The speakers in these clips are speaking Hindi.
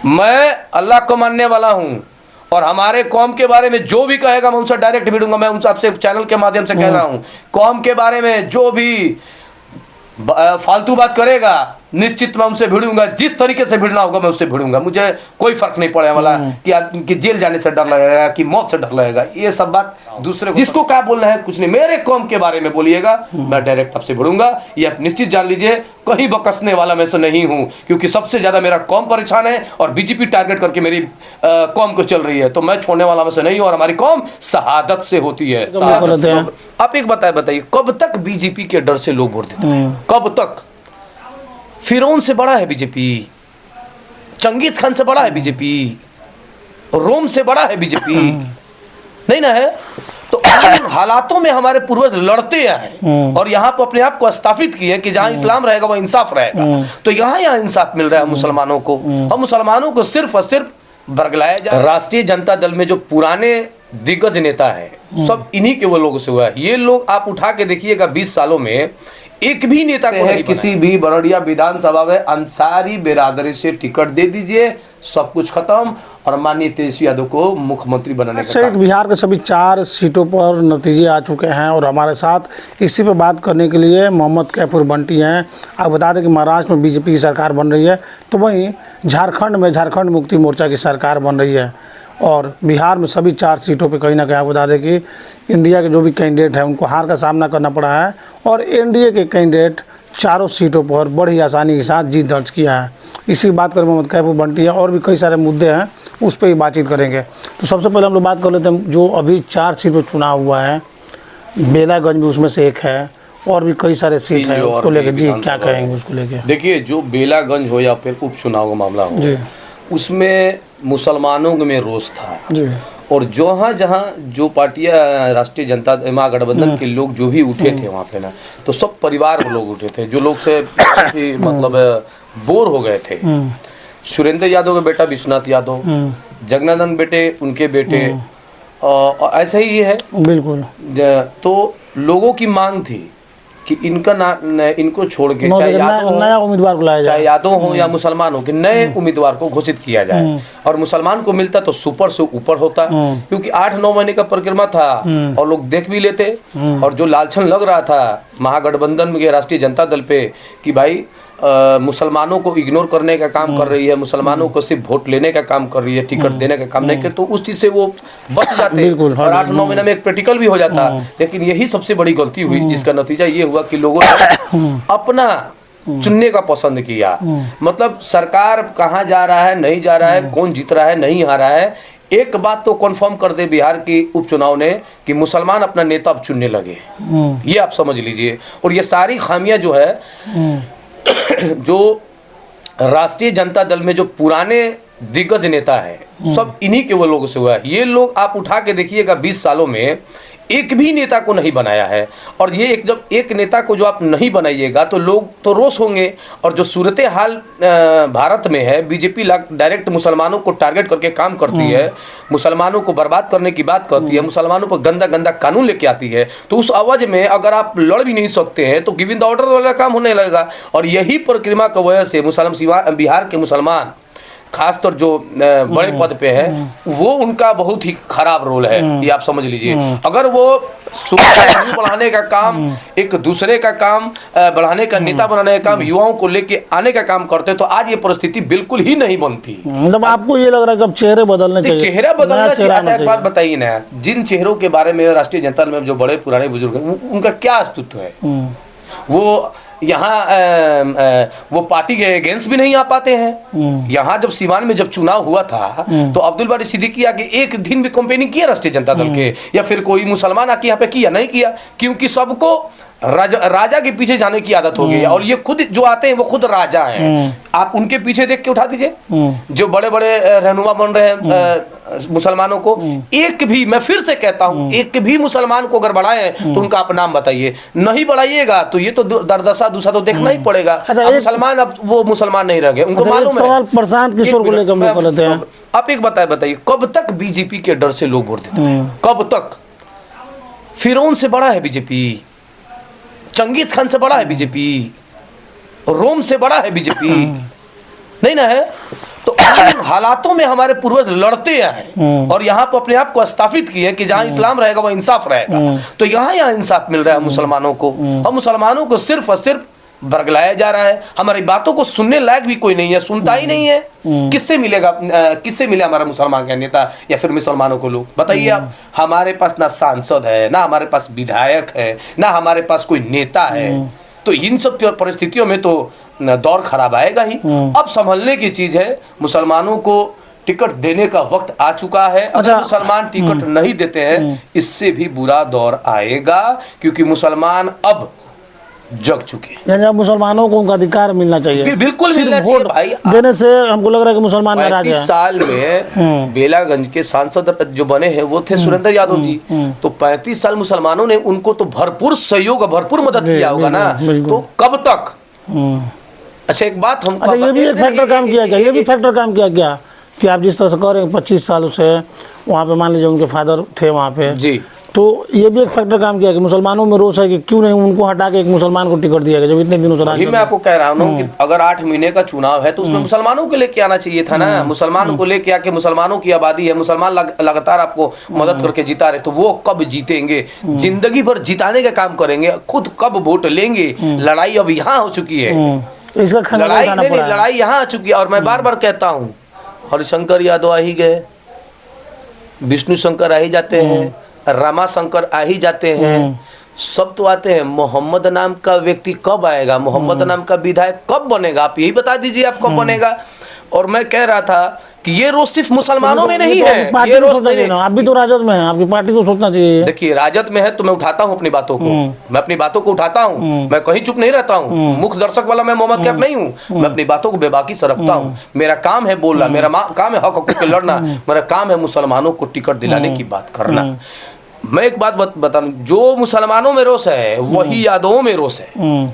मैं अल्लाह को मानने वाला हूँ और हमारे कौम के बारे में जो भी कहेगा मैं उनसे डायरेक्ट भिड़ूंगा। मैं उनसे आपसे चैनल के माध्यम से कह रहा हूँ, कौम के बारे में जो भी फालतू बात करेगा निश्चित मैं उनसे भिड़ूंगा। जिस तरीके से भिड़ना होगा मैं उससे भिड़ूंगा। मुझे कोई फर्क नहीं पड़ने वाला कि जेल जाने से डर लगेगा कि मौत से डर लगेगा। ये सब बात दूसरे को, जिसको क्या बोलना है कुछ नहीं, मेरे कौम के बारे में बोलिएगा मैं डायरेक्ट आपसे भिड़ूंगा। ये आप निश्चित जान लीजिए, कहीं बकसने वाला मैं से नहीं हूँ, क्योंकि सबसे ज्यादा मेरा कौम परेशान है और बीजेपी टारगेट करके मेरी कौम को चल रही है। तो मैं छोड़ने वाला मैं से नहीं हूँ और हमारी कौम शहादत से होती है। आप एक बताइए कब तक बीजेपी के डर से लोग वोट देते हैं? कब तक? फिरौन से बड़ा है बीजेपी, चंगेज खान से बड़ा है बीजेपी, रोम से बड़ा है बीजेपी, नहीं ना है? तो हालातों में हमारे पूर्वज लड़ते आए और यहाँ पर अपने आप को स्थापित किए कि जहाँ इस्लाम रहेगा वहाँ इंसाफ रहेगा। तो यहाँ इंसाफ मिल रहा है मुसलमानों को, और मुसलमानों को सिर्फ और सिर्फ बरगलाया जाए। राष्ट्रीय जनता दल में जो पुराने दिग्गज नेता है सब इन्हीं के वो लोगों से हुआ है। ये लोग आप उठा के देखिएगा 20 सालों में एक भी नेता को नहीं, किसी भी बरौडिया विधानसभा में अंसारी बिरादरी से टिकट दे दीजिए, सब कुछ खत्म और माननीय तेजस्वी यादव को मुख्यमंत्री बनाने का काम। बिहार के सभी 4 सीटों पर नतीजे आ चुके हैं और हमारे साथ इसी पर बात करने के लिए मोहम्मद कैफूर बंटी हैं। आप बता दें कि महाराष्ट्र में बीजेपी की सरकार बन रही है, तो वहीं झारखंड में झारखंड मुक्ति मोर्चा की सरकार बन रही है और बिहार में सभी 4 सीटों पे कहीं ना कहीं आप बता दें कि इंडिया के जो भी कैंडिडेट हैं उनको हार का सामना करना पड़ा है और एनडीए के कैंडिडेट 4 सीटों पर बड़ी आसानी के साथ जीत दर्ज किया है। इसी बात करें मोहम्मद कैफूर बंटी है और भी कई सारे मुद्दे हैं उस पर ही बातचीत करेंगे। तो सबसे पहले हम लोग बात कर लेते हैं जो अभी 4 सीट पर चुनाव हुआ है, बेलागंज भी उसमें से एक है और भी कई सारे सीट है, उसको लेकर जी क्या कहेंगे उसको लेकर? देखिए, जो बेलागंज हो या फिर उपचुनाव का मामला हो, उसमें मुसलमानों में रोष था जी। और जहाँ जहाँ जो पार्टियां राष्ट्रीय जनता महागठबंधन के लोग जो भी उठे थे वहाँ पे ना, तो सब परिवार के लोग उठे थे जो लोग से मतलब बोर हो गए थे। सुरेंद्र यादव का बेटा विश्वनाथ यादव, जगनानंद बेटे उनके बेटे, और ऐसे ही है बिल्कुल। तो लोगों की मांग थी कि इनका इनको छोड़ के चाहे नया उम्मीदवार बुलाया जाए, चाहे यादव हो या मुसलमान हो, कि नए उम्मीदवार को घोषित किया जाए। और मुसलमान को मिलता तो सुपर से ऊपर होता, क्योंकि 8-9 महीने का परिक्रमा था और लोग देख भी लेते। और जो लालछन लग रहा था महागठबंधन के राष्ट्रीय जनता दल पे कि भाई मुसलमानों को इग्नोर करने का काम कर रही है, मुसलमानों को सिर्फ वोट लेने का काम कर रही है, टिकट देने का काम नहीं कर, तो उस चीज से वो बच जाते और 8-9 महीने में एक प्रैक्टिकल भी हो जाता। लेकिन यही सबसे बड़ी गलती हुई, जिसका नतीजा ये हुआ कि लोगों ने अपना चुनने का पसंद किया। मतलब सरकार कहाँ जा रहा है, नहीं जा रहा है, कौन जीत रहा है, नहीं आ रहा है, एक बात तो कंफर्म कर दे बिहार की उपचुनाव ने कि मुसलमान अपना नेता अब चुनने लगे। ये आप समझ लीजिए। और ये सारी खामियां जो है जो राष्ट्रीय जनता दल में जो पुराने दिग्गज नेता है सब इन्हीं के वो लोगों से हुआ है। ये लोग आप उठा के देखिएगा 20 सालों में एक भी नेता को नहीं बनाया है। और ये जब एक नेता को जो आप नहीं बनाइएगा तो लोग तो रोष होंगे। और जो सूरत हाल भारत में है, बीजेपी डायरेक्ट मुसलमानों को टारगेट करके काम करती है, मुसलमानों को बर्बाद करने की बात करती है, मुसलमानों पर गंदा गंदा कानून लेके आती है। तो उस आवाज में अगर आप लड़ भी नहीं सकते हैं तो गिव इन द ऑर्डर वाला काम होने लगेगा। और यही परिक्रमा की वजह से बिहार के मुसलमान खासतौर जो बड़े पद पे है वो उनका बहुत ही खराब रोल है, ये आप समझ लीजिए। अगर वो बढ़ाने का काम, एक दूसरे का काम बढ़ाने का, नेता बनाने का काम, युवाओं को लेके आने का काम करते तो आज ये परिस्थिति बिल्कुल ही नहीं बनती। मतलब आपको ये लग रहा है कि अब चेहरे बदलने चाहिए? चेहरा बदलना चाहिए। अच्छा एक बात बताइए ना, जिन चेहरों के बारे में राष्ट्रीय जनता दल में जो बड़े पुराने बुजुर्ग हैं उनका क्या अस्तित्व है? वो यहाँ वो पार्टी के अगेंस्ट भी नहीं आ पाते हैं। यहाँ जब सीवान में जब चुनाव हुआ था तो अब्दुल बारी सिद्दीकी आके एक दिन भी कंपेनिंग किया राष्ट्रीय जनता दल के, या फिर कोई मुसलमान आके यहाँ पे किया? नहीं किया, क्योंकि सबको राजा के पीछे जाने की आदत हो गई है। और ये खुद जो आते हैं वो खुद राजा हैं। आप उनके पीछे देख के उठा दीजिए जो बड़े बड़े रहनुमा बन रहे हैं मुसलमानों को, एक भी, मैं फिर से कहता हूँ, एक भी मुसलमान को अगर बढ़ाए तो उनका आप नाम बताइए। नहीं बढ़ाइएगा तो ये तो दरदशा दूसरा तो देखना ही पड़ेगा। मुसलमान अब वो मुसलमान नहीं रह गए, उनको मालूम है। प्रशांत किशोर को लेकर आप एक बताइए कब तक बीजेपी के डर से लोग वोट देते हैं? कब तक? फिरौन से बड़ा है बीजेपी, चंगेज खान से बड़ा है बीजेपी, रोम से बड़ा है बीजेपी, नहीं ना है? तो उन हालातों में हमारे पूर्वज लड़ते आए और यहाँ पर अपने आप को स्थापित किए कि जहाँ इस्लाम रहेगा वहाँ इंसाफ रहेगा। तो यहाँ इंसाफ मिल रहा है मुसलमानों को, और मुसलमानों को सिर्फ और सिर्फ बरगलाया जा रहा है। हमारी बातों को सुनने लायक भी कोई नहीं है, सुनता ही नहीं है। किससे मिलेगा, किससे मिले हमारा मुसलमान का नेता या फिर मुसलमानों को लोग, बताइए आप। हमारे पास ना सांसद है, ना हमारे पास विधायक है, ना हमारे पास कोई नेता है। तो इन सब परिस्थितियों में तो दौर खराब आएगा ही। अब संभलने की चीज है, मुसलमानों को टिकट देने का वक्त आ चुका है। अगर मुसलमान टिकट नहीं देते हैं, इससे भी बुरा दौर आएगा, क्योंकि मुसलमान अब जग चुके हैं। यानी अब मुसलमानों को उनका अधिकार मिलना चाहिए, बिल्कुल मिलना चाहिए भाई। देने से हमको लग रहा है कि मुसलमान नाराज है। 35 साल में बेलागंज के सांसद जो बने हैं वो थे सुरेंद्र यादव जी। तो 35 साल मुसलमानों ने उनको तो भरपूर सहयोग, भरपूर मदद किया होगा ना। तो कब तक? अच्छा एक बात हम, अच्छा ये भी एक फैक्टर काम किया क्या, ये भी फैक्टर काम किया क्या कि आप जिस तरह से कह रहे हैं 25 सालों से वहाँ पे, मान लीजिए उनके फादर थे वहाँ पे जी, तो ये भी एक फैक्टर काम किया कि मुसलमानों में रोष है कि क्यों नहीं उनको हटा के एक मुसलमान को टिकट दिया गया जब इतने दिनों से राज। मैं आपको कह रहा हूँ कि अगर 8 महीने का चुनाव है तो उसमें मुसलमानों को लेके आना चाहिए था ना। मुसलमानों को लेके आके, मुसलमानों की आबादी है, मुसलमान लगातार आपको मदद करके जिता रहे, तो वो कब जीतेंगे? जिंदगी भर जिताने का काम करेंगे, खुद कब वोट लेंगे? लड़ाई अब यहाँ हो चुकी है, इसका लड़ाई यहाँ आ चुकी है। और मैं बार बार कहता हूँ, हरिशंकर यादव आ ही गए, विष्णु शंकर आ ही जाते हैं, रामा शंकर आ ही जाते हैं, सब तो आते हैं। मोहम्मद नाम का व्यक्ति कब आएगा? मोहम्मद नाम का विधायक कब बनेगा? आप यही बता दीजिए, आप कब बनेगा? और मैं कह रहा था कि ये रोज सिर्फ मुसलमानों में नहीं है, ये रोज आप भी तो राजद में हैं, आपकी पार्टी को सोचना चाहिए। देखिए राजद में है तो मैं उठाता हूँ अपनी बातों को, मैं अपनी बातों को उठाता हूँ, मैं कहीं चुप नहीं रहता हूँ। मुख्य दर्शक वाला मैं मोहम्मद कैफ नहीं हूँ, मैं अपनी बातों को बेबाकी से रखता हूँ। मेरा काम है बोलना, मेरा काम है हक हकूक़ के लड़ना, मेरा काम है मुसलमानों को टिकट दिलाने की बात करना। मैं एक बात बता, जो मुसलमानों में रोष है वही यादवों में रोष है।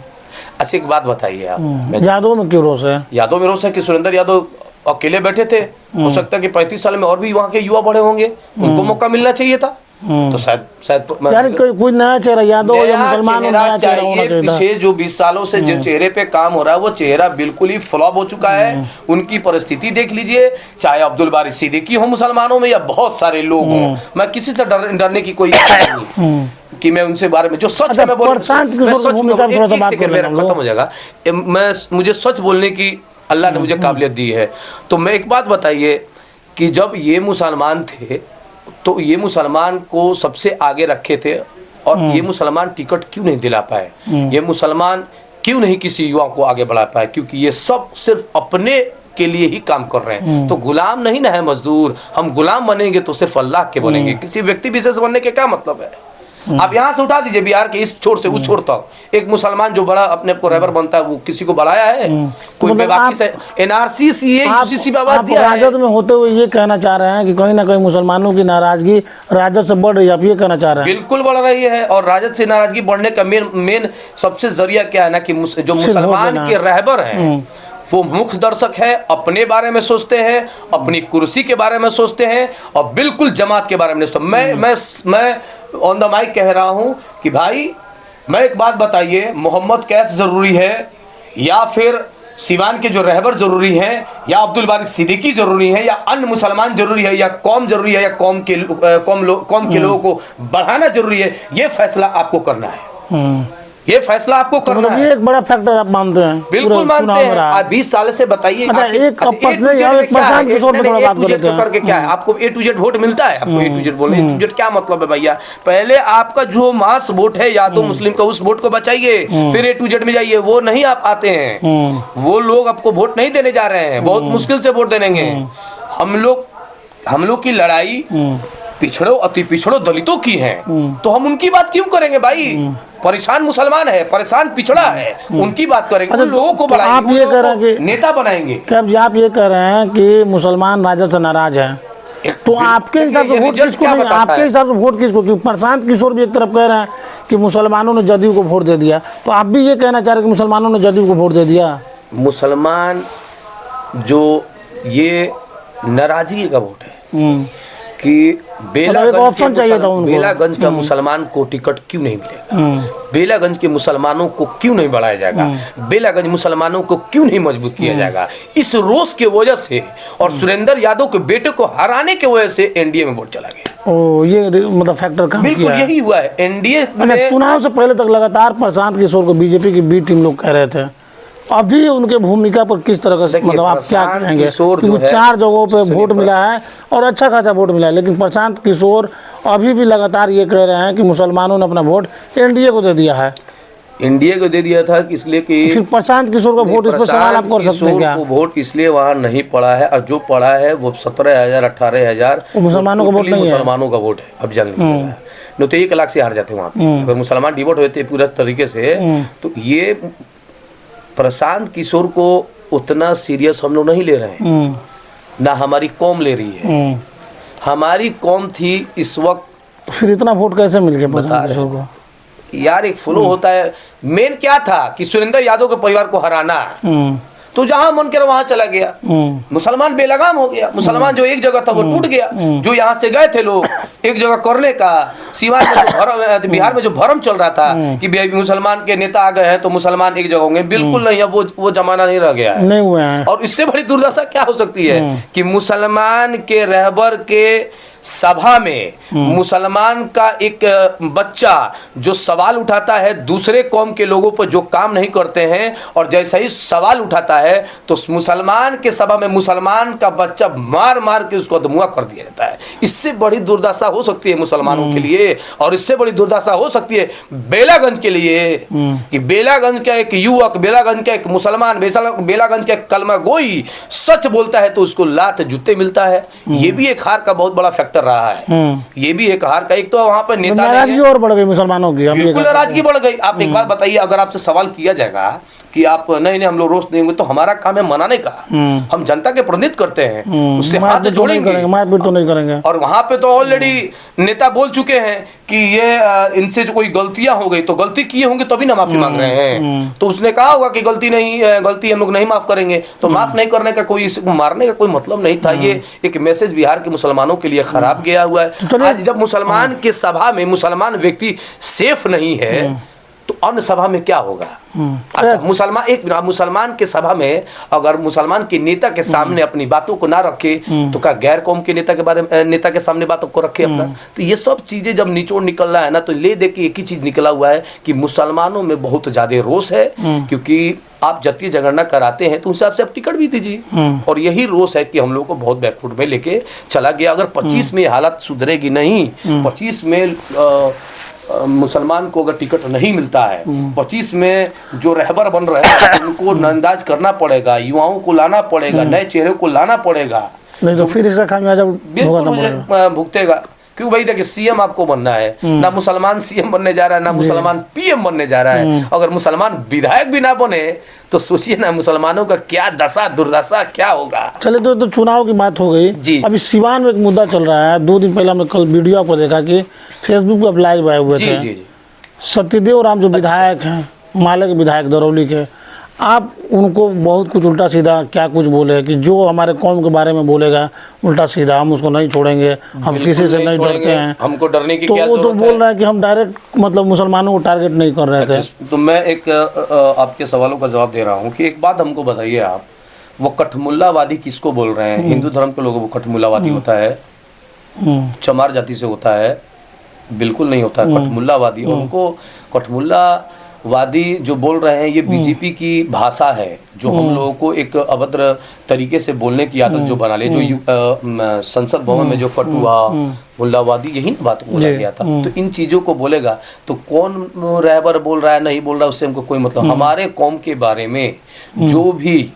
अच्छा एक बात बताइए आप, यादव में क्यों रोष है? यादव में रोष है कि सुरेंद्र यादव अकेले बैठे थे, हो सकता है कि 35 साल में और भी वहाँ के युवा बड़े होंगे, उनको मौका मिलना चाहिए था। तो शायद यानी कोई नया चेहरा, यादव या मुसलमान नया चेहरा होना चाहिए। पिछले जो 20 सालों से जो चेहरे पे काम हो रहा है वो चेहरा बिल्कुल ही फ्लॉप हो चुका है। उनकी परिस्थिति देख लीजिए, चाहे अब्दुल बारी सिद्दीकी हो मुसलमानों में या बहुत सारे लोग हों, मैं किसी से डरने की कोई नहीं कि मैं उनसे बारे में जो सच है मैं बोलूं। खत्म हो जाएगा, मुझे सच बोलने की अल्लाह ने मुझे काबिलियत दी है। तो मैं एक बात बताइए कि जब ये मुसलमान थे तो ये मुसलमान को सबसे आगे रखे थे, और ये मुसलमान टिकट क्यों नहीं दिला पाए? ये मुसलमान क्यों नहीं किसी युवा को आगे बढ़ा पाए? क्योंकि ये सब सिर्फ अपने के लिए ही काम कर रहे हैं। तो गुलाम नहीं ना है मजदूर, हम गुलाम बनेंगे तो सिर्फ अल्लाह के बनेंगे, किसी व्यक्ति विशेष बनने के क्या मतलब है? आप यहाँ से उठा दीजिए बिहार के इस छोर से उस छोर तक, एक मुसलमान जो बड़ा अपने को रहबर बनता है वो किसी को बढ़ाया है? कोई बेबाकी से एनआरसी सीए यूसीसी पे आवाज दिया है। राजद में होते हुए ये कहना चाह रहे हैं कि कहीं ना कहीं मुसलमानों की नाराजगी राजद से बढ़ रही है, आप ये कहना चाह रहे हैं? बिल्कुल बढ़ रही है, और राजद से नाराजगी बढ़ने का मेन सबसे जरिया क्या है ना कि जो मुसलमान के रहबर हैं वो मुख्य दर्शक है, अपने बारे में सोचते हैं, अपनी कुर्सी के बारे में सोचते हैं, और बिल्कुल जमात के बारे में सोचते। मैं ऑन द माइक कह रहा हूं कि भाई मैं एक बात बताइए, मोहम्मद कैफ जरूरी है या फिर सिवान के जो रहबर जरूरी हैं, या अब्दुल बारी सिद्दीकी जरूरी है, या अन्य मुसलमान जरूरी है, या कौम जरूरी है, या कौम के लोगों को बढ़ाना जरूरी है? ये फैसला आपको करना है, ये फैसला आपको करना है। ये एक बड़ा फैक्टर आप मानते हैं? बिल्कुल मानते हैं। आज 20 साल से बताइए करके क्या है आपको A to Z वोट मिलता है? आपको A to Z बोलने A to Z क्या मतलब है भैया? पहले आपका जो मास वोट है यादव मुस्लिम का, उस वोट को बचाइए, फिर A to Z में जाइए। वो नहीं आप आते हैं, वो लोग आपको वोट नहीं देने जा रहे हैं, बहुत मुश्किल से वोट देंगे। हम लोग की लड़ाई पिछड़ों, अति पिछड़ों दलितों की है, तो हम उनकी बात क्यों करेंगे भाई? परेशान मुसलमान है, परेशान पिछड़ा है, उनकी बात करेंगे। अच्छा, लोगों को तो आप ये कह रहे हैं कि नेता बनाएंगे क्या? आप ये कह रहे हैं कि मुसलमान राजद से नाराज है, तो आपके हिसाब से वोट किसको नहीं? आपके हिसाब से वोट किसको? क्योंकि प्रशांत किशोर भी एक तरफ कह रहे हैं कि मुसलमानों ने जदयू को वोट दे दिया, तो आप भी ये कहना चाह रहे हैं कि मुसलमानों ने जदयू को वोट दे दिया? मुसलमान जो ये नाराजगी का वोट है, कि एक ऑप्शन चाहिए था उनको। बेलागंज का मुसलमान को टिकट क्यों नहीं मिलेगा, बेलागंज के मुसलमानों को क्यों नहीं बढ़ाया जाएगा, बेलागंज मुसलमानों को क्यों नहीं मजबूत किया जाएगा। इस रोष के वजह से और सुरेंद्र यादव के बेटे को हराने की वजह से एनडीए में वोट चला गया। ओ, ये मतलब फैक्टर काम बिल्कुल किया है। यही हुआ है एनडीए अच्छा, चुनाव से पहले तक लगातार प्रशांत किशोर को बीजेपी की बी टीम लोग कह रहे थे, अभी उनके भूमिका पर किस तरह का मतलब आप क्या कहेंगे? क्योंकि 4 जगहों पे वोट मिला है और अच्छा खासा वोट मिला है, लेकिन प्रशांत किशोर अभी भी लगातार ये कह रहे हैं कि मुसलमानों ने अपना वोट एनडीए को दे दिया है। इंडिया को दे दिया था इसलिए कि फिर प्रशांत किशोर का वोट, इस पर सवाल आप कर सकते हैं क्या? वोट इसलिए वहाँ नहीं पड़ा है, और जो पड़ा है वो 17,000 18,000 मुसलमानों का वोट नहीं है, मुसलमानों का वोट है। अब जान लीजिए नहीं तो 1 लाख से हार जाते वहाँ पे। अगर मुसलमान डिवोट होते पूरा तरीके से, तो ये प्रशांत किशोर को उतना सीरियस हम लोग नहीं ले रहे हैं, ना हमारी कौम ले रही है। हमारी कौम थी इस वक्त। फिर इतना वोट कैसे मिल गया प्रशांत किशोर को? यार एक फ्लो होता है। मेन क्या था कि सुरेंद्र यादव के परिवार को हराना, तो जहां मन कर वहां चला गया। मुसलमान बेलगाम हो गया, मुसलमान जो एक जगह था वो टूट गया। जो यहाँ से गए थे लोग एक जगह करने का, सिवान में जो भरम, बिहार में जो भरम चल रहा था कि मुसलमान के नेता आ गए हैं तो मुसलमान एक जगह होंगे, बिल्कुल नहीं। अब वो जमाना नहीं रह गया है, नहीं हुआ है। और इससे बड़ी दुर्दशा क्या हो सकती है कि मुसलमान के रहबर के सभा में मुसलमान का एक बच्चा जो सवाल उठाता है दूसरे कौम के लोगों पर जो काम नहीं करते हैं, और जैसे ही सवाल उठाता है तो मुसलमान के सभा में मुसलमान का बच्चा मार मार के उसको अधमुआ कर दिया जाता है। इससे बड़ी दुर्दशा हो सकती है मुसलमानों के लिए, और इससे बड़ी दुर्दशा हो सकती है बेलागंज के लिए कि बेलागंज का एक युवक, बेलागंज का एक मुसलमान, बेलागंज का एक कलमा गोई सच बोलता है तो उसको लात जूते मिलता है। ये भी एक हार का बहुत बड़ा फैक्टर रहा है। ये भी एक हार का, एक तो वहां पर नेता नाराजगी और बढ़ गई मुसलमानों की, बिल्कुल नाराजगी बढ़ गई। आप एक बात बताइए, अगर आपसे सवाल किया जाएगा कि आप नहीं हम लोग रोष देंगे, तो हमारा काम है मनाने का। हम जनता के प्रतिनिधित्व करते हैं, उससे हाथ जोड़ेंगे, मारपीट तो नहीं करेंगे। और वहां पे तो ऑलरेडी नेता बोल चुके हैं कि ये इनसे जो कोई गलतियां हो गई, तो गलती किए होंगे तभी ना माफी मांग रहे हैं। तो उसने कहा होगा कि गलती हम लोग नहीं माफ करेंगे, तो माफ नहीं करने का कोई, मारने का कोई मतलब नहीं था। ये एक मैसेज बिहार के मुसलमानों के लिए खराब गया हुआ है। आज जब मुसलमान के सभा में मुसलमान व्यक्ति सेफ नहीं है, तो अन्य सभा में क्या होगा? अच्छा, मुसलमान के सभा में अगर मुसलमान के नेता के सामने अपनी बातों को ना रखे, तो क्या गैर कौम के नेता के सामने बातों को रखे अपना? तो ये सब चीजें जब निचोड़ निकल रहा है ना, तो ले दे के एक ही चीज निकला हुआ है कि मुसलमानों में बहुत ज्यादा रोष है। क्योंकि आप जातीय जनगणना कराते हैं तो उस हिसाब से आप टिकट भी दीजिए, और यही रोष है कि हम लोग को बहुत बैकफुट में लेके चला गया। अगर 25 में हालत सुधरेगी नहीं, 25 में मुसलमान को अगर टिकट नहीं मिलता है, 25 में जो रहबर बन रहे हैं उनको नंदाज करना पड़ेगा, युवाओं को लाना पड़ेगा, नए चेहरे को लाना पड़ेगा, नहीं तो फिर इसका खामियाजा भुगतेगा। क्यों भाई, देखिए सीएम आपको बनना है, ना मुसलमान सीएम बनने जा रहा है, ना मुसलमान पीएम बनने जा रहा है। अगर मुसलमान विधायक भी ना बने तो सोचिए ना मुसलमानों का क्या दशा दुर्दशा क्या होगा। चले तो चुनाव की बात हो गई जी। अभी सिवान में एक मुद्दा चल रहा है। 2 दिन पहले हमने कल वीडियो आपको देखा कि फेसबुक पर लाइव आए हुए थे सत्यदेव राम जो विधायक हैं, माले के विधायक दरौली के, आप उनको बहुत कुछ उल्टा सीधा क्या कुछ बोले कि जो हमारे कौम के बारे में बोलेगा उल्टा सीधा हम उसको नहीं छोड़ेंगे, हम किसी से नहीं डरते हैं, हमको डरने की तो क्या वो तो जरूरत बोल रहा है कि हम डायरेक्ट मतलब मुसलमानों को टारगेट नहीं कर रहे थे। तो मैं एक आपके सवालों का जवाब दे रहा हूँ कि एक बात हमको बताइए आप, वो कठमुल्लावादी किसको बोल रहे हैं? हिंदू धर्म के लोगों को कठमुल्लावादी होता है, चमार जाति से होता है? बिल्कुल नहीं होता। कठमुल्लावादी, उनको कठमुल्लावादी जो बोल रहे हैं ये बीजेपी की भाषा है, जो हम लोगों को एक अभद्र तरीके से बोलने की आदत जो बना ली, जो संसद भवन में जो कटुआ मुल्लावादी यही बात बोला गया था। तो इन चीजों को बोलेगा तो कौन रहबर बोल रहा है नहीं बोल रहा है उससे हमको कोई मतलब। हमारे कौम के बारे में जो भी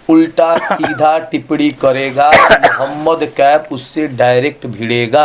उल्टा सीधा टिप्पणी करेगा मोहम्मद कैफ उससे डायरेक्ट भिड़ेगा।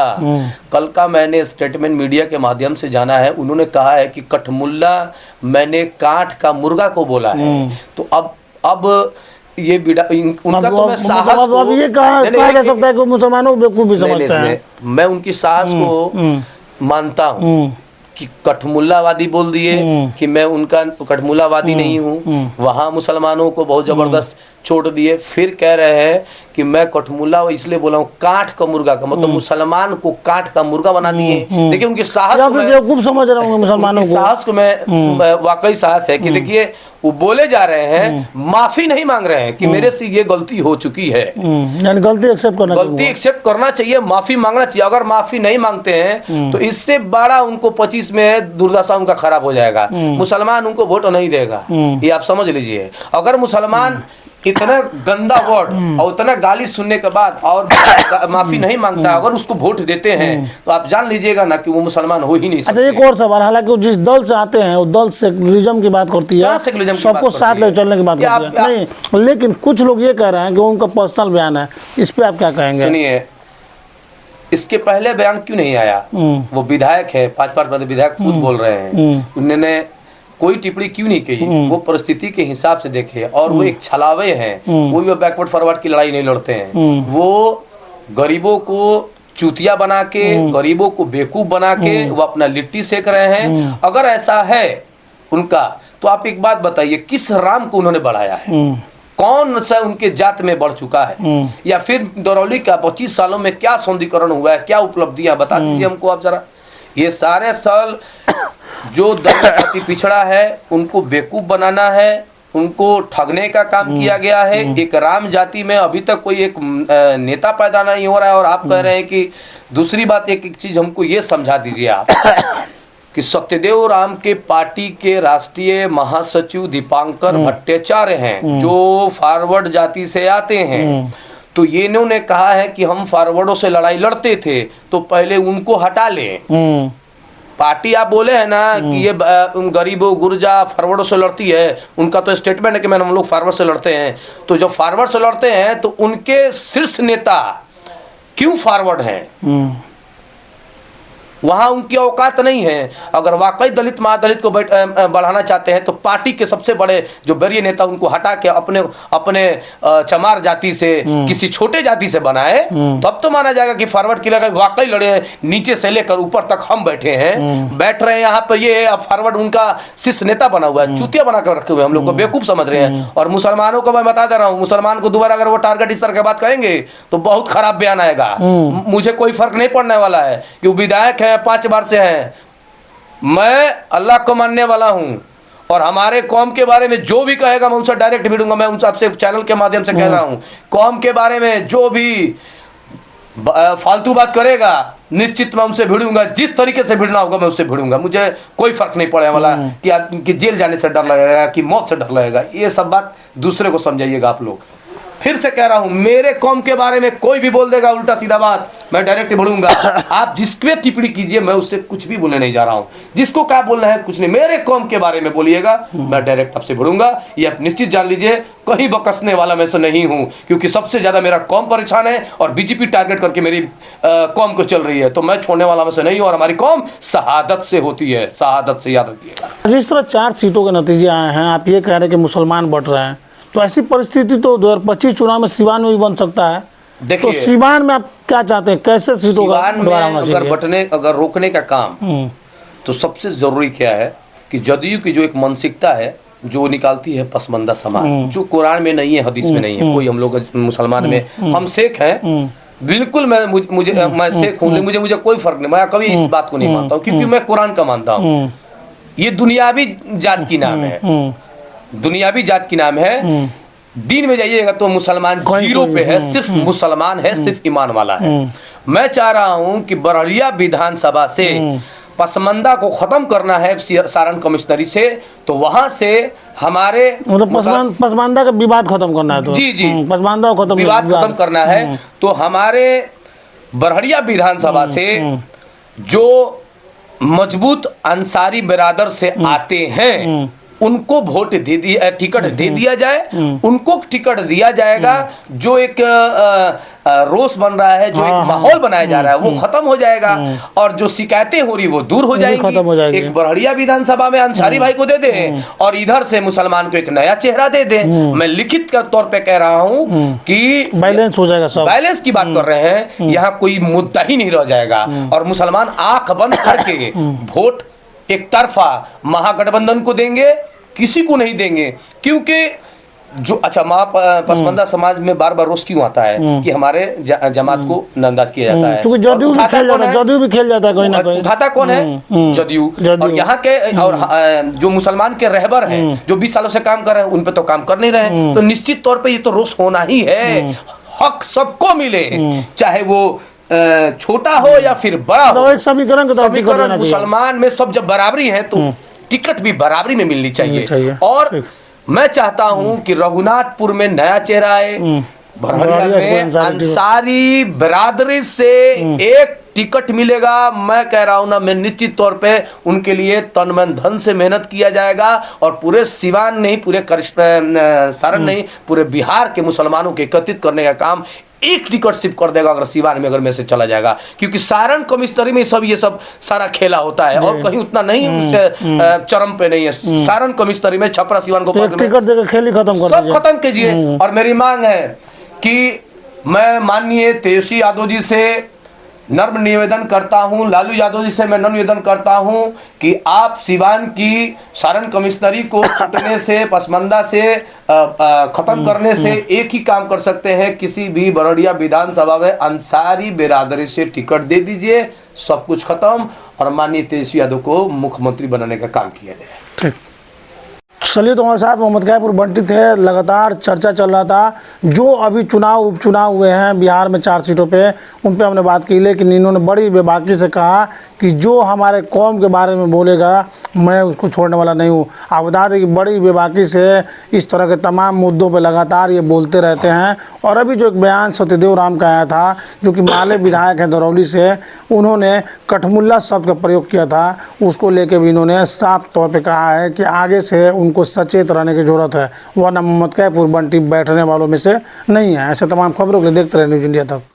कल का मैंने स्टेटमेंट मीडिया के माध्यम से जाना है, उन्होंने कहा है कि कठमुल्ला मैंने काठ का मुर्गा को बोला है। तो अब ये उनका तो मैं साहस को, अब ये कहा जा सकता है कि मुसलमानों को बेवकूफ भी समझते हैं। मैं उनकी साहस को मानता हूँ कि कठमुल्लावादी बोल दिए कि मैं उनका कठमुल्लावादी नहीं हूँ। वहाँ मुसलमानों को बहुत जबरदस्त छोड़ दिए, फिर कह रहे हैं कि मैं कठमुल्ला इसलिए बोला हूँ काठ का मुर्गा का, मतलब मुसलमान को काठ का मुर्गा बना दिए। देखिए उनके साहस को मैं बेवकूफ समझ रहा हूँ मुसलमानों को, साहस को मैं वाकई साहस है कि देखिए वो बोले जा रहे हैं, माफी नहीं मांग रहे हैं कि मेरे से ये गलती हो चुकी है, यानी गलती एक्सेप्ट करना चाहिए, माफी मांगना चाहिए। अगर माफी नहीं मांगते हैं तो इससे बड़ा उनको 25 में दुर्दशा उनका खराब हो जाएगा, मुसलमान उनको वोट नहीं देगा, ये आप समझ लीजिए। अगर मुसलमान इतना गंदा वर्ड और उतना गाली सुनने के बाद और माफी नहीं मांगता, अगर उसको वोट देते हैं तो आप जान लीजिएगा ना कि वो मुसलमान हो ही नहीं सकते। अच्छा एक और सवाल, हालांकि जिस दल से आते हैं वो दल सेकुलरिज्म की बात करती है, सबको साथ ले चलने की बात करती है, नहीं, लेकिन कुछ लोग ये कह रहे हैं कि उनका पर्सनल बयान है, इस पे आप क्या कहेंगे? सुनिए, इसके पहले बयान क्यों नहीं आया? वो विधायक है, 5 विधायक खुद बोल रहे हैं, उन्होंने कोई टिप्पणी क्यों नहीं की? वो परिस्थिति के हिसाब से देखे, और वो एक छलावे हैं, कोई भी बैकवर्ड फॉरवर्ड की लड़ाई नहीं लड़ते हैं, वो गरीबों को चूतिया बना के, गरीबों को बेवकूफ बना के वो अपना लिट्टी सेक रहे हैं। अगर ऐसा है उनका, तो आप एक बात बताइए, किस राम को उन्होंने बढ़ाया है? कौन सा उनके जात में बढ़ चुका है? या फिर दरौली का 25 सालों में क्या सौंदर्यीकरण हुआ है, क्या उपलब्धियां बता दीजिए हमको आप जरा। ये सारे साल जो दलित पिछड़ा है उनको बेवकूफ बनाना है, उनको ठगने का काम किया गया है। एक राम जाति में अभी तक कोई एक नेता पैदा नहीं हो रहा है, और आप कह रहे हैं कि दूसरी बात, एक चीज हमको ये समझा दीजिए आप कि सत्यदेव राम के पार्टी के राष्ट्रीय महासचिव दीपांकर भट्टाचार्य हैं, जो फॉरवर्ड जाति से आते हैं, तो ये इन्होंने कहा है कि हम फॉरवर्डों से लड़ाई लड़ते थे तो पहले उनको हटा लें। पार्टी आप बोले हैं ना कि ये गरीबों गुर्जा फॉरवर्डों से लड़ती है, उनका तो स्टेटमेंट है कि हम लोग फॉरवर्ड से लड़ते हैं। तो जब फॉरवर्ड से लड़ते हैं तो उनके शीर्ष नेता क्यों फॉरवर्ड हैं? वहां उनकी औकात नहीं है। अगर वाकई दलित महादलित को बढ़ाना चाहते हैं तो पार्टी के सबसे बड़े जो वरीय नेता उनको हटा के अपने अपने चमार जाति से किसी छोटे जाति से बनाए, तब तो माना जाएगा कि फॉरवर्ड की लड़ाई वाकई लड़े। नीचे से लेकर ऊपर तक हम बैठे हैं, बैठ रहे हैं यहाँ पे, ये अब फॉरवर्ड उनका शीर्ष नेता बना हुआ है, चूतिया बना कर रखे हुए, हम लोग को बेवकूफ समझ रहे हैं। और मुसलमानों को मैं बता दे रहा हूँ, मुसलमान को दोबारा अगर वो टारगेट इस तरह की बात करेंगे तो बहुत खराब बयान आएगा। मुझे कोई फर्क नहीं पड़ने वाला है कि विधायक है, 5 बार से हैं, मैं अल्लाह को मानने वाला हूं, और हमारे कौम के बारे में जो भी कहेगा मैं उनसे डायरेक्ट भिड़ूंगा। मैं उनसे आपसे चैनल के माध्यम से कह रहा हूं, कौम के बारे में जो भी फालतू बात करेगा निश्चित मैं उनसे भिड़ूंगा, जिस तरीके से भिड़ना होगा मैं उससे भिड़ूंगा। मुझे कोई फर्क नहीं पड़ने वाला कि जेल जाने से डर लगेगा, कि मौत से डर लगेगा। ये सब बात दूसरे को समझाइएगा आप लोग। फिर से कह रहा हूं, मेरे कौम के बारे में कोई भी बोल देगा उल्टा सीधा बात, मैं डायरेक्ट बढ़ूंगा। आप जिसपे टिप्पणी कीजिए, मैं उससे कुछ भी बोलने नहीं जा रहा हूं। जिसको क्या बोलना है कुछ नहीं, मेरे कौम के बारे में बोलिएगा, मैं डायरेक्ट आपसे बढ़ूंगा। ये आप निश्चित जान लीजिए, कहीं बकसने वाला मैं से नहीं हूं, क्योंकि सबसे ज्यादा मेरा कौम परेशान है और बीजेपी टारगेट करके मेरी कौम को चल रही है, तो मैं छोड़ने वाला मैं से नहीं हूं। और हमारी कौम शहादत से होती है, शहादत से याद रखिएगा। जिस तरह 4 सीटों के नतीजे आए हैं, आप ये कह रहे हैं कि मुसलमान बढ़ रहे हैं, तो ऐसी परिस्थिति तो 2025 चुनाव में सीवान में भी बन सकता है। तो सीवान में आप क्या चाहते हैं, कैसे सीटों का दोबारा होना चाहिए? अगर रोकने का काम, तो सबसे जरूरी क्या है कि जदयू की जो एक मानसिकता है जो निकालती है पसमंदा समाज, जो कुरान में नहीं है, हदीस में नहीं है, कोई हम लोग मुसलमान में हम शेख हैं, बिल्कुल मैं शेख हूँ, मुझे कोई फर्क नहीं, मैं कभी इस बात को नहीं मानता हूँ, क्योंकि मैं कुरान का मानता हूँ। ये दुनियावी जात की नाम है, दुनियावी जात की नाम है। दीन में जाइएगा तो मुसलमान जीरो पे है, सिर्फ मुसलमान है, सिर्फ ईमान वाला है। मैं चाह रहा हूं कि बरहरिया विधानसभा से पसमंदा को खत्म करना है, सारण कमिश्नरी से, तो वहां से हमारे मतलब पसमंदा का विवाद खत्म करना है। तो जी पसमंदा को विवाद खत्म करना है, तो हमारे बरहरिया विधानसभा से जो मजबूत अंसारी बिरादर से आते हैं उनको वोट दे दिया, टिकट दे दिया जाए, उनको टिकट दिया जाएगा। जो एक रोष बन रहा है, जो एक माहौल बनाया जा रहा है, वो खत्म हो जाएगा, और जो शिकायतें हो रही वो दूर हो जाएंगी। एक बरहरिया विधानसभा में अंसारी भाई को दे दे, और इधर से मुसलमान को एक नया चेहरा दे दे। मैं लिखित के तौर पे कह रहा हूँ कि बैलेंस हो जाएगा, सब बैलेंस की बात कर रहे हैं, यहाँ कोई मुद्दा ही नहीं रह जाएगा, और मुसलमान आंख बंद करके वोट एक तरफा महागठबंधन को देंगे, किसी को नहीं देंगे। क्योंकि जो अच्छा पसमानदा समाज में बार बार रोष क्यों आता है कि हमारे जमात को नंदाज किया जाता है? क्योंकि जदयू भी खेल जाता है, जदयू भी खेल जाता है कहीं ना कहीं। उठाता कौन है? जदयू। और यहाँ के और जो मुसलमान के रहबर हैं जो 20 सालों से काम कर रहे हैं उन पे तो काम कर नहीं रहे हैं, तो निश्चित तौर पे ये तो रोष होना ही है। हक सबको मिले, चाहे वो छोटा हो या फिर बड़ा हो। एक समीकरण मुसलमान में सब जब बराबरी है तो टिकट भी बराबरी में मिलनी चाहिए। और मैं चाहता हूं कि रघुनाथपुर में नया चेहरा आए, भरहरिया में अंसारी बिरादरी से एक टिकट मिलेगा। मैं कह रहा हूं ना, मैं निश्चित तौर पे उनके लिए तन मन धन से मेहनत किया जाएगा और पूरे सिवान नहीं, पूरे सारण नहीं, पूरे बिहार के मुसलमानों को एकत्रित करने का काम एक टिकट सिर्फ कर देगा अगर सिवान में अगर में से चला जाएगा, क्योंकि सारण कमिश्नरी में सब ये सब सारा खेला होता है और कहीं उतना नहीं चरम पे नहीं है। सारण कमिश्नरी में छपरा सिवान को टिकट देकर खेल ही खत्म कर सब खत्म कीजिए। और मेरी मांग है कि मैं माननीय तेजस्वी यादव जी से नर्म निवेदन करता हूं, लालू यादव जी से मैं नर्म निवेदन करता हूं कि आप सिवान की सारण कमिश्नरी को छूटने से, पसमानदा से खत्म करने से एक ही काम कर सकते हैं, किसी भी बरौडिया विधानसभा में अंसारी बिरादरी से टिकट दे दीजिए, सब कुछ खत्म और माननीय तेजस्वी यादव को मुख्यमंत्री बनाने का काम किया जाए। ठीक, चलिए, तो हमारे साथ मोहम्मद कैफुर बंटी थे। लगातार चर्चा चल रहा था, जो अभी उपचुनाव हुए हैं बिहार में 4 सीटों पे, उन पे हमने बात की, लेकिन इन्होंने बड़ी बेबाकी से कहा कि जो हमारे कौम के बारे में बोलेगा मैं उसको छोड़ने वाला नहीं हूँ। आप बता दें कि बड़ी बेबाकी से इस तरह के तमाम मुद्दों पे लगातार ये बोलते रहते हैं। और अभी जो एक बयान सत्यदेव राम का आया था, जो कि माले विधायक हैं दरौली से, उन्होंने कठमुल्ला शब्द का प्रयोग किया था, उसको लेके भी इन्होंने साफ तौर पे कहा है कि आगे से उनको सचेत रहने की जरूरत है, वरना मोहम्मद कैफुर बंटी बैठने वालों में से नहीं है। ऐसे तमाम खबरों के लिए देखते रहे न्यूज़ इंडिया तक।